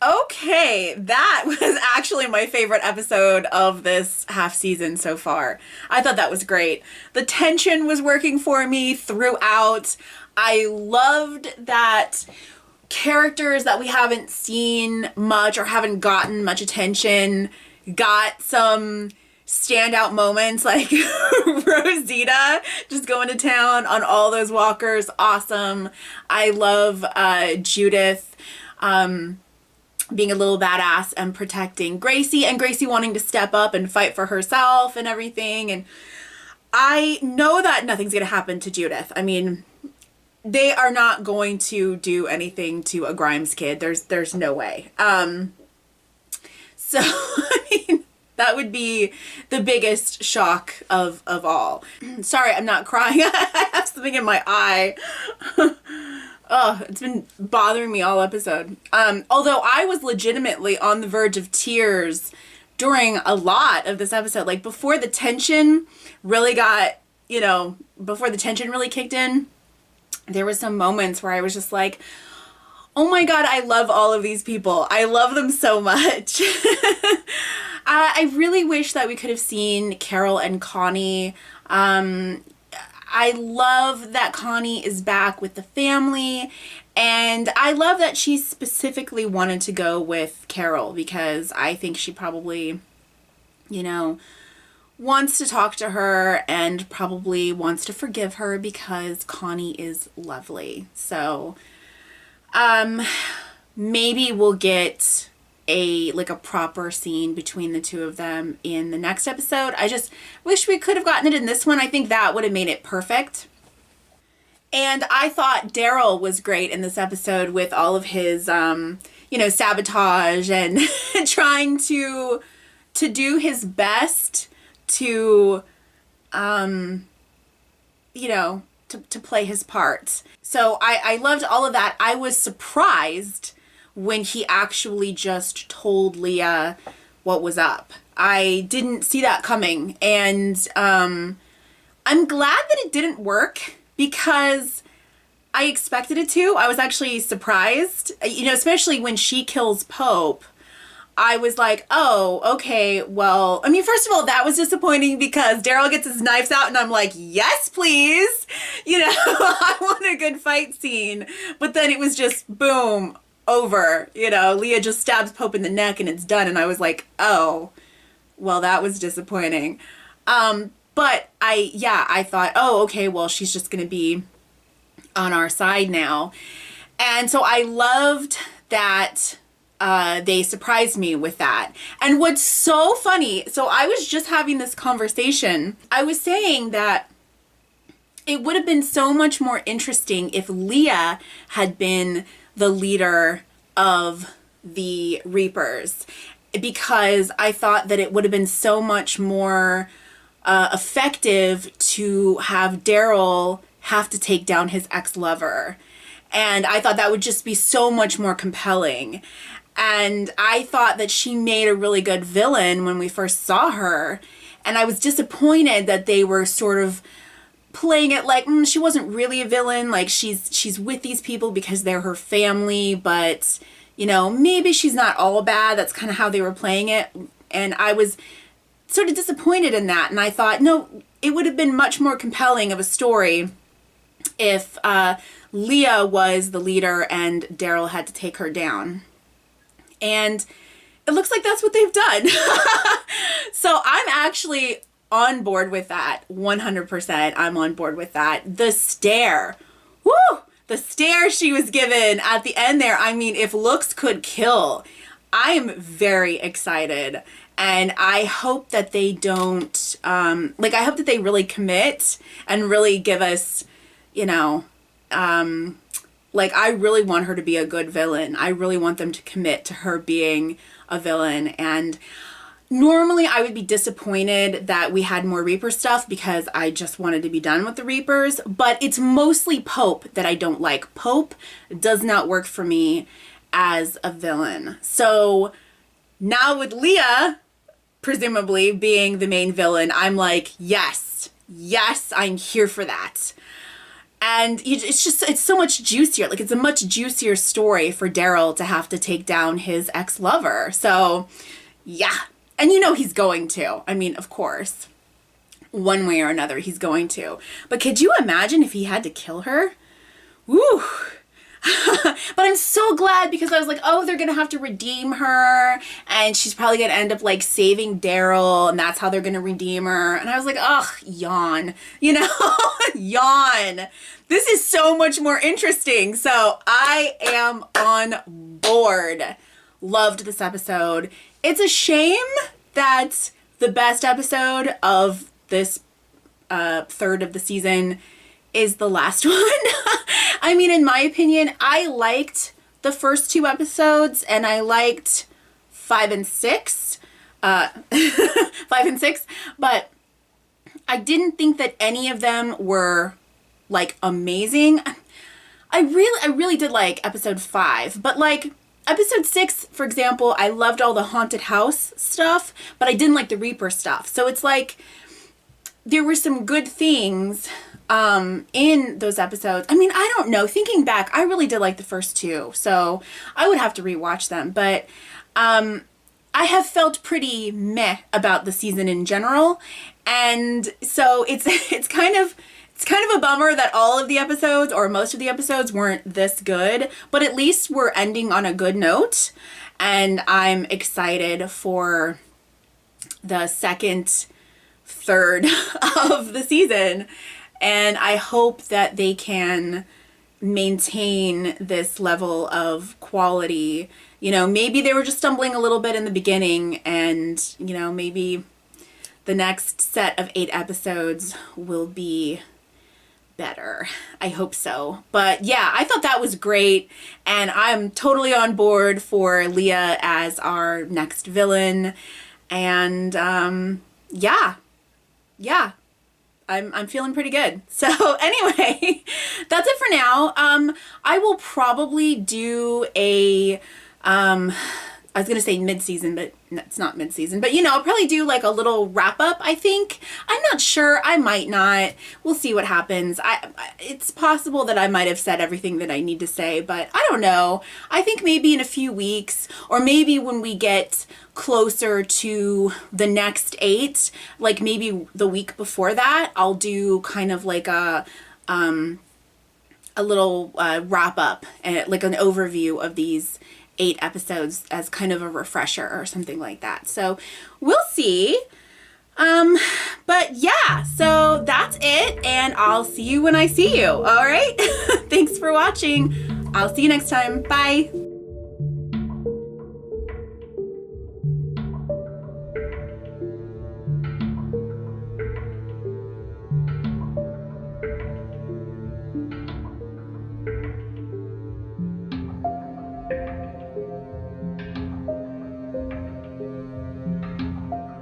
Okay, that was actually my favorite episode of this half season so far. I thought that was great. The tension was working for me throughout. I loved that characters that we haven't seen much or haven't gotten much attention got some standout moments, like Rosita just going to town on all those walkers. Awesome. I love Judith being a little badass and protecting Gracie, and Gracie wanting to step up and fight for herself and everything. And I know that nothing's going to happen to Judith. I mean, they are not going to do anything to a Grimes kid. There's no way. So I mean, that would be the biggest shock of all. Sorry, I'm not crying. I have something in my eye. Oh, it's been bothering me all episode. Although I was legitimately on the verge of tears during a lot of this episode. Like before the tension really got, before the tension really kicked in, there were some moments where I was just like, oh my God, I love all of these people. I love them so much. I really wish that we could have seen Carol and Connie. I love that Connie is back with the family, and I love that she specifically wanted to go with Carol because I think she probably, wants to talk to her and probably wants to forgive her because Connie is lovely. So, maybe we'll get a proper scene between the two of them in the next episode. I just wish we could have gotten it in this one. I think that would have made it perfect. And I thought Daryl was great in this episode with all of his sabotage and trying to do his best to to play his part. So I loved all of that. I was surprised when he actually just told Leah what was up. I didn't see that coming. And I'm glad that it didn't work because I expected it to. I was actually surprised, especially when she kills Pope. I was like, oh, okay, well, I mean, first of all, that was disappointing because Daryl gets his knives out and I'm like, yes, please. I want a good fight scene. But then it was just boom, over. Leah just stabs Pope in the neck and it's done. And I was like, oh, well, that was disappointing. But I thought, oh, okay, well, she's just going to be on our side now. And so I loved that they surprised me with that. And what's so funny, so I was just having this conversation. I was saying that it would have been so much more interesting if Leah had been the leader of the Reapers, because I thought that it would have been so much more effective to have Daryl have to take down his ex-lover. And I thought that would just be so much more compelling. And I thought that she made a really good villain when we first saw her. And I was disappointed that they were sort of playing it like she wasn't really a villain. Like she's with these people because they're her family, but maybe she's not all bad. That's kind of how they were playing it. And I was sort of disappointed in that. And I thought, no, it would have been much more compelling of a story if Leah was the leader and Daryl had to take her down. And it looks like that's what they've done. So I'm actually on board with that. 100% I'm on board with that. The stare. Woo! The stare she was given at the end there. I mean, if looks could kill, I am very excited. And I hope that they don't, I hope that they really commit and really give us, I really want her to be a good villain. I really want them to commit to her being a villain. And normally I would be disappointed that we had more Reaper stuff because I just wanted to be done with the Reapers. But it's mostly Pope that I don't like. Pope does not work for me as a villain. So now with Leah presumably being the main villain, I'm like, yes, I'm here for that. And it's so much juicier. Like, it's a much juicier story for Daryl to have to take down his ex-lover. So, yeah. And you know he's going to. I mean, of course. One way or another, he's going to. But could you imagine if he had to kill her? Woo! But I'm so glad, because I was like, oh, they're going to have to redeem her, and she's probably going to end up like saving Daryl, and that's how they're going to redeem her. And I was like, ugh, yawn, you know, yawn. This is so much more interesting. So I am on board. Loved this episode. It's a shame that the best episode of this third of the season is the last one. I mean, in my opinion, I liked the first 2 episodes, and I liked 5 and 6. 5 and 6, but I didn't think that any of them were like amazing. I really did like episode 5, but like episode 6, for example, I loved all the haunted house stuff, but I didn't like the Reaper stuff. So it's like there were some good things in those episodes. I mean, I don't know. Thinking back, I really did like the first 2, so I would have to rewatch them. But I have felt pretty meh about the season in general, and so it's kind of a bummer that all of the episodes, or most of the episodes, weren't this good. But at least we're ending on a good note, and I'm excited for the second third of the season. And I hope that they can maintain this level of quality. You know, maybe they were just stumbling a little bit in the beginning, and, you know, maybe the next set of 8 episodes will be better. I hope so. But yeah, I thought that was great, and I'm totally on board for Leah as our next villain. And yeah. I'm feeling pretty good. So anyway, that's it for now. I will probably do a, I was going to say mid-season, but it's not mid-season. But, you know, I'll probably do like a little wrap-up, I think. I'm not sure. I might not. We'll see what happens. It's possible that I might have said everything that I need to say, but I don't know. I think maybe in a few weeks, or maybe when we get closer to the next 8, like maybe the week before that, I'll do kind of like a little wrap-up, and like an overview of these 8 episodes as kind of a refresher or something like that. So we'll see. But yeah, so that's it, and I'll see you when I see you. All right. Thanks for watching. I'll see you next time. Bye.